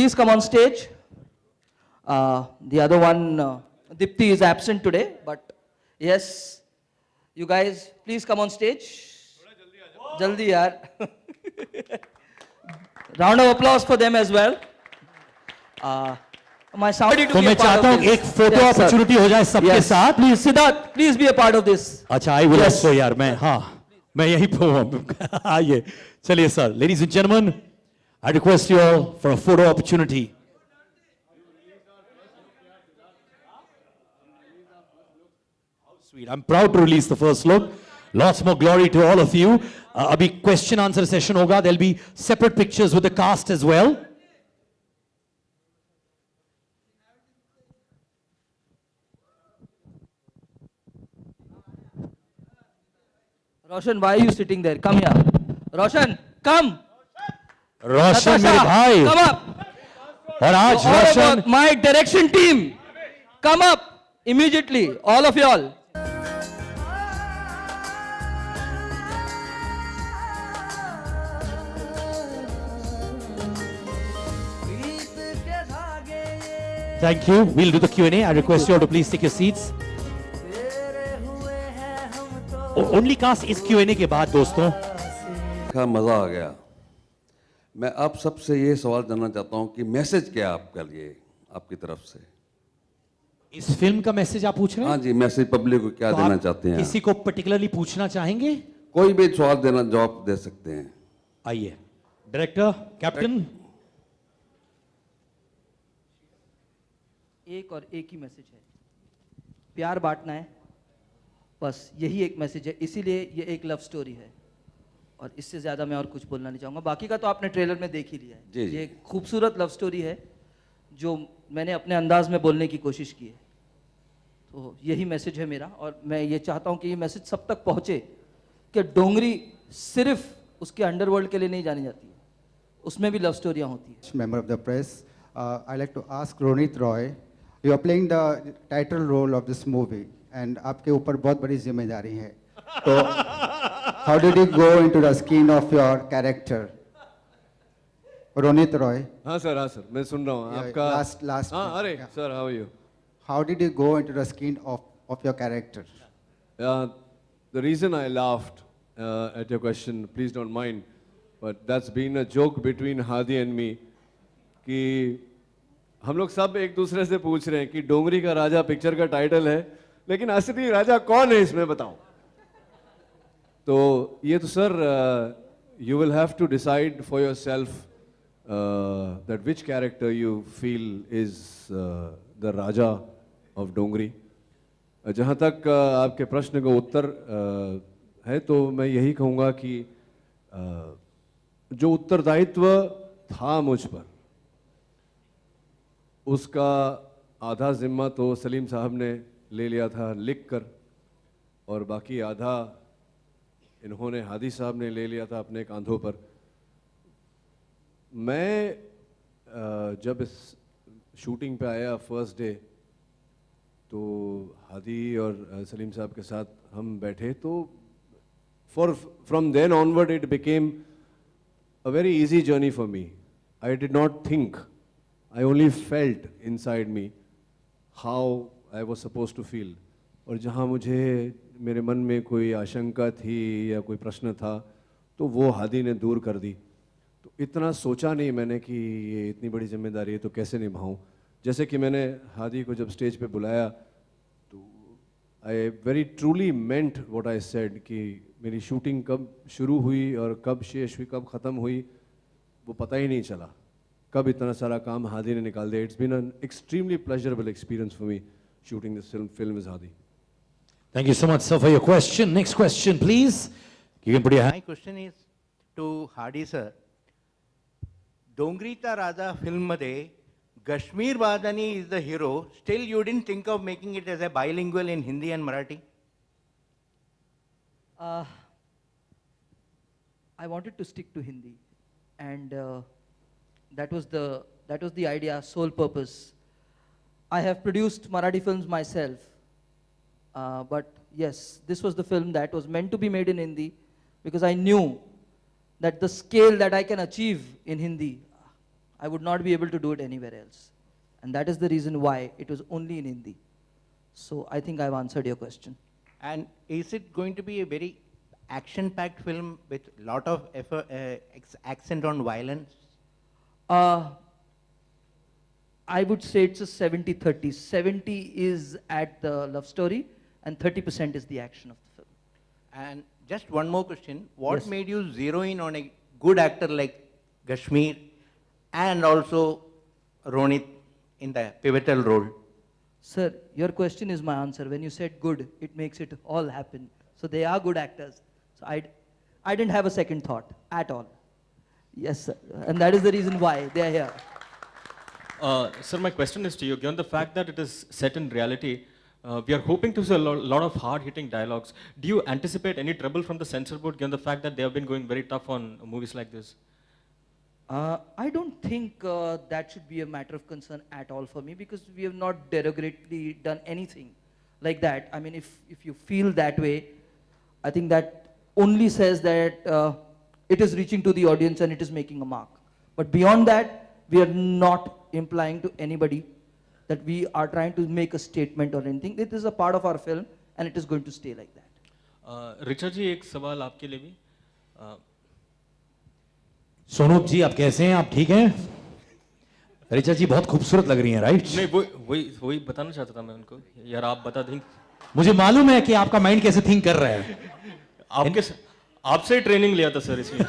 Please come on stage. The other one, Dipti, is absent today, but yes, you guys, please come on stage. Jaldi yaar. Round of applause for them as well. My sound. तो मैं चाहता हूं एक photo opportunity हो जाए सबके साथ. Please, Siddharth, please be a part of this. अच्छा, आई विल ऑल्सो यार. मैं यहीं पे आइए. चलिए sir. Ladies and gentlemen, I request you all for a photo opportunity. Sweet. I'm proud to release the first look. Lots more glory to all of you. अभी question answer session होगा. There'll be separate pictures with the cast as well. Roshan, why are you sitting there? Come here. Roshan, come. रोशन मेरे भाई. Come up. और आज All Roshan of my direction team, come up immediately. All of y'all. Thank you. We'll do the Q&A. I request you all to please take your seats. Only cast is Q&A के बाद दोस्तों. का मज़ा आ गया. मैं आप सबसे ये सवाल जानना चाहता हूँ कि मैसेज क्या है आपके लिए, आपकी तरफ से. इस फिल्म का मैसेज आप पूछ रहे हैं? हाँ जी, मैसेज पब्लिक को क्या तो देना आप चाहते हैं? किसी को पर्टिकुलरली पूछना चाहेंगे? कोई भी सवाल देना, जवाब दे सकते हैं. आइए. Director, captain. एक और एक ही मैसेज है, प्यार बांटना है, बस यही एक मैसेज है. इसीलिए ये एक लव स्टोरी है और इससे ज़्यादा मैं और कुछ बोलना नहीं चाहूँगा. बाकी का तो आपने ट्रेलर में देख ही लिया है. जी. ये खूबसूरत लव स्टोरी है जो मैंने अपने अंदाज में बोलने की कोशिश की है. तो यही मैसेज है मेरा और मैं ये चाहता हूँ कि ये मैसेज सब तक पहुँचे कि डोंगरी सिर्फ उसके अंडरवर्ल्ड के लिए नहीं जानी जाती है, उसमें भी लव स्टोरियाँ होती हैं. Member of the press, I'd like to ask Ronit Roy, you are playing the title role of this movie and आपके ऊपर बहुत बड़ी जिम्मेदारी है. तो how did you go into the skin of your character? Ronit Roy. हाँ sir मैं सुन रहा हूँ आपका. last हाँ अरे sir, how are you? How did you go into the skin of your character? The reason I laughed at your question, please don't mind, but that's been a joke between Hadi and me कि हम लोग सब एक दूसरे से पूछ रहे हैं कि डोंगरी का राजा पिक्चर का टाइटल है, लेकिन असली राजा कौन है इसमें बताओ. तो ये तो sir you will have to decide for yourself that which character you feel is the Raja of डोंगरी. जहाँ तक आपके प्रश्न का उत्तर है तो मैं यही कहूँगा कि जो उत्तरदायित्व था मुझ पर, उसका आधा जिम्मा तो सलीम साहब ने ले लिया था लिख कर और बाकी आधा इन्होंने, हादी साहब ने ले लिया था अपने कांधों पर. मैं जब इस शूटिंग पे आया फर्स्ट डे तो हादी और सलीम साहब के साथ हम बैठे तो from then onward it became a very easy journey for me. I did not think, I only felt inside me how I was supposed to feel. और जहाँ मुझे मेरे मन में कोई आशंका थी या कोई प्रश्न था तो वो हादी ने दूर कर दी. तो इतना सोचा नहीं मैंने कि ये इतनी बड़ी जिम्मेदारी है तो कैसे निभाऊं. जैसे कि मैंने हादी को जब स्टेज पे बुलाया तो I very truly meant what I said कि मेरी शूटिंग कब शुरू हुई और कब शेष हुई, कब ख़त्म हुई, वो पता ही नहीं चला. कब इतना सारा काम हादी ने निकाल दिया. It's been an extremely pleasurable experience for me shooting this film is Hadi. Thank you so much, sir, for your question. Next question, please. You can put your hand. My question is to Hadi sir. Dongri Ta Raja film मध्ये Kashmir Badani is the hero. Still, you didn't think of making it as a bilingual in Hindi and Marathi? I wanted to stick to Hindi, and that was the idea, sole purpose. I have produced Marathi films myself, but yes, this was the film that was meant to be made in Hindi because I knew that the scale that I can achieve in Hindi, I would not be able to do it anywhere else. And that is the reason why it was only in Hindi. So I think I've answered your question. And is it going to be a very action-packed film with lot of effort, accent on violence? I would say it's a 70-30. 70 is at the love story and 30% is the action of the film. And just one more question. What Yes. made you zero in on a good actor like Kashmir and also Ronit in the pivotal role? Sir, your question is my answer. When you said good, it makes it all happen. So they are good actors. So I didn't have a second thought at all. Yes, sir. And that is the reason why they are here. Sir, my question is to you. Given the fact that it is set in reality, we are hoping to see a lot of hard-hitting dialogues. Do you anticipate any trouble from the censor board, given the fact that they have been going very tough on movies like this? I don't think that should be a matter of concern at all for me because we have not derogatorily done anything like that. I mean, if you feel that way, I think that only says that it is reaching to the audience and it is making a mark. But beyond that, we are not implying to anybody that we are trying to make a statement or anything. It is a part of our film and it is going to stay like that. Richa ji एक सवाल आपके लिए भी सोनूप जी आप कैसे हैं? आप ठीक हैं? ऋचा जी बहुत खूबसूरत लग रही हैं, राइट? नहीं वही बताना चाहता था मैं उनको यार आप बता दें मुझे मालूम है कि आपका माइंड कैसे थिंक कर रहा है. आपसे ट्रेनिंग लिया था सर इसमें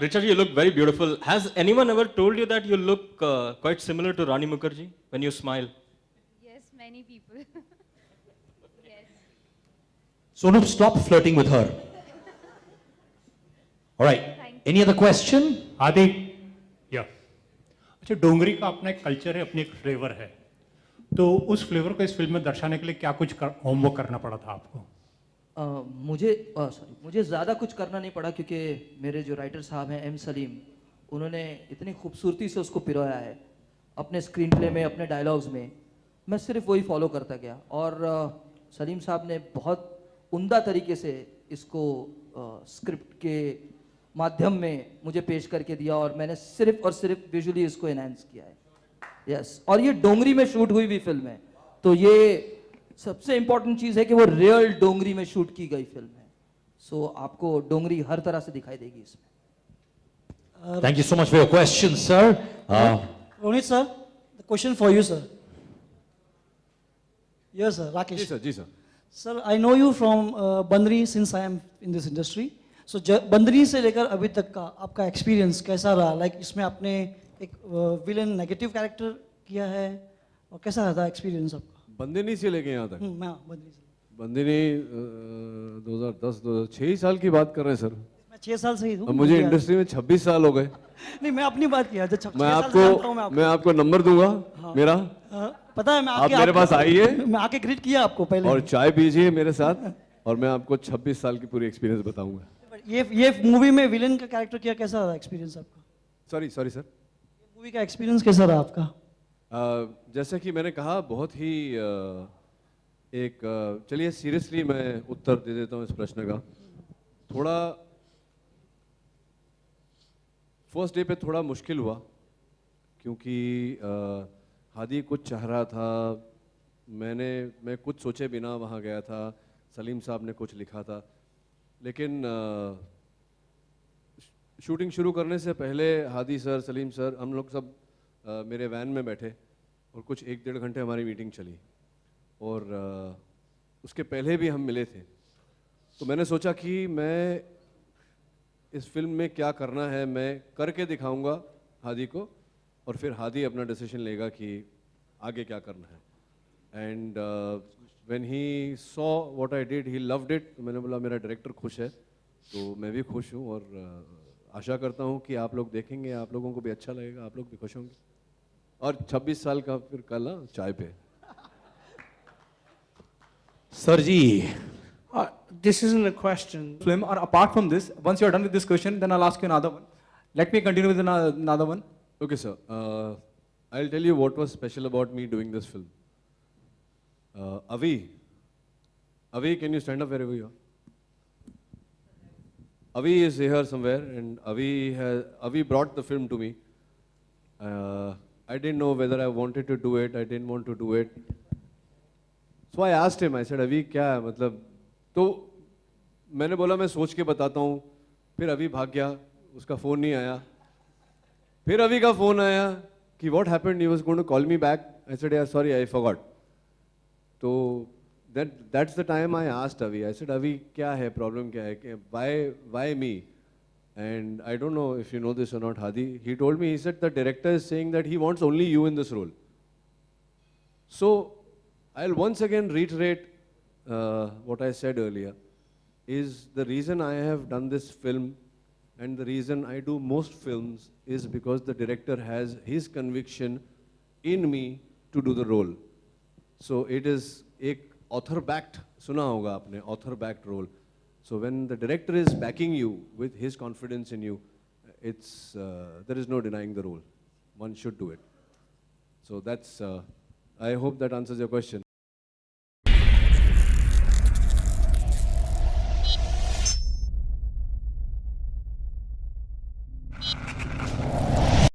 Richa ji you look very beautiful has anyone ever told you that you look quite similar to Rani Mukherjee when you smile Yes, many people. Yes. Sonup, stop flirting with her. All right. Any other question? आदि या अच्छा डोंगरी का अपना एक culture है अपनी एक flavour है तो उस फ्लेवर को इस फिल्म में दर्शाने के लिए क्या कुछ होमवर्क करना पड़ा था आपको मुझे ज़्यादा कुछ करना नहीं पड़ा क्योंकि मेरे जो राइटर साहब हैं एम सलीम उन्होंने इतनी खूबसूरती से उसको पिरोया है अपने स्क्रीन प्ले में अपने डायलॉग्स में. मैं सिर्फ वही फॉलो करता गया और सलीम साहब ने बहुत उम्दा तरीके से इसको स्क्रिप्ट के माध्यम में मुझे पेश करके दिया और मैंने सिर्फ और सिर्फ विजुअली इसको एनहांस किया है. यस और ये डोंगरी में शूट हुई हुई फिल्म है तो ये सबसे इंपॉर्टेंट चीज़ है कि वो रियल डोंगरी में शूट की गई फिल्म है. सो आपको डोंगरी हर तरह से दिखाई देगी इसमें. Thank you so much for your question, sir. Ronit sir, the question for you, sir. Yes, sir, Rakesh. जी sir. Sir, I know you from Bandri since I am in this industry. So बंदरी से लेकर अभी तक का आपका experience कैसा रहा? Like इसमें आपने एक विलन नेगेटिव कैरेक्टर किया है और कैसा रहा था एक्सपीरियंस आपका? बंदिनी से लेके यहाँ तक. मैं बंदरी से. बंदिनी 2010 6 साल की बात कर रहे हैं सर. मैं 6 साल से ही हूँ. मुझे इंडस्ट्री में 26 साल हो गए. नहीं मैं अपनी बात किया जब 6 मैं साल से जानता हूँ मैं आपको नंबर दूंगा मेरा. पता है मैं आप मेरे पास आइए मैं आके ग्रीट किया आपको पहले और चाय पीजिए मेरे साथ और मैं आपको 26 साल की पूरी एक्सपीरियंस बताऊंगा. ये मूवी में विलन का कैरेक्टर किया कैसा रहा एक्सपीरियंस आपका? Sorry sir. मूवी का एक्सपीरियंस कैसा रहा आपका? जैसे कि मैंने कहा बहुत ही चलिए सीरियसली मैं उत्तर दे देता हूँ इस प्रश्न का. थोड़ा फर्स्ट डे पे थोड़ा मुश्किल हुआ क्योंकि हादी कुछ चाह रहा था. मैं कुछ सोचे बिना वहाँ गया था. सलीम साहब ने कुछ लिखा था लेकिन शूटिंग शुरू करने से पहले हादी सर सलीम सर हम लोग सब मेरे वैन में बैठे और कुछ 1-1.5 घंटे हमारी मीटिंग चली और उसके पहले भी हम मिले थे. तो मैंने सोचा कि मैं इस फिल्म में क्या करना है मैं करके दिखाऊंगा हादी को और फिर हादी अपना डिसीजन लेगा कि आगे क्या करना है. And when he saw what I did he loved it. तो मैंने बोला मेरा डायरेक्टर खुश है तो मैं भी खुश हूँ और आशा करता हूँ कि आप लोग देखेंगे आप लोगों को भी अच्छा लगेगा आप लोग भी खुश होंगे. और 26 साल का फिर कल चाय पे. Sir ji. This isn't a question. Film, or apart from this, once you're done with this question, then I'll ask you another one. Let me continue with another one. Okay, sir. I'll tell you what was special about me doing this film. Avi, can you stand up wherever you are? Avi is here somewhere, and Avi brought the film to me. I didn't know whether I wanted to do it, I didn't want to do it. So I asked him, I said, अभी क्या है मतलब, तो मैंने बोला मैं सोच के बताता हूँ, फिर अभी भाग गया, उसका फ़ोन नहीं आया, फिर अभी का फ़ोन आया कि what happened, he was going to call me back. I said, yeah, sorry, I forgot. तो that's the time I asked Avi. I said, Avi, क्या है, problem क्या है, why me? And I don't know if you know this or not, Hadi. He told me, he said, the director is saying that he wants only you in this role. So I'll once again reiterate what I said earlier, is the reason I have done this film and the reason I do most films is because the director has his conviction in me to do the role. So it is a author-backed, सुना होगा आपने, author-backed role. So when the director is backing you with his confidence in you, there is no denying the role. One should do it. So that's, I hope that answers your question.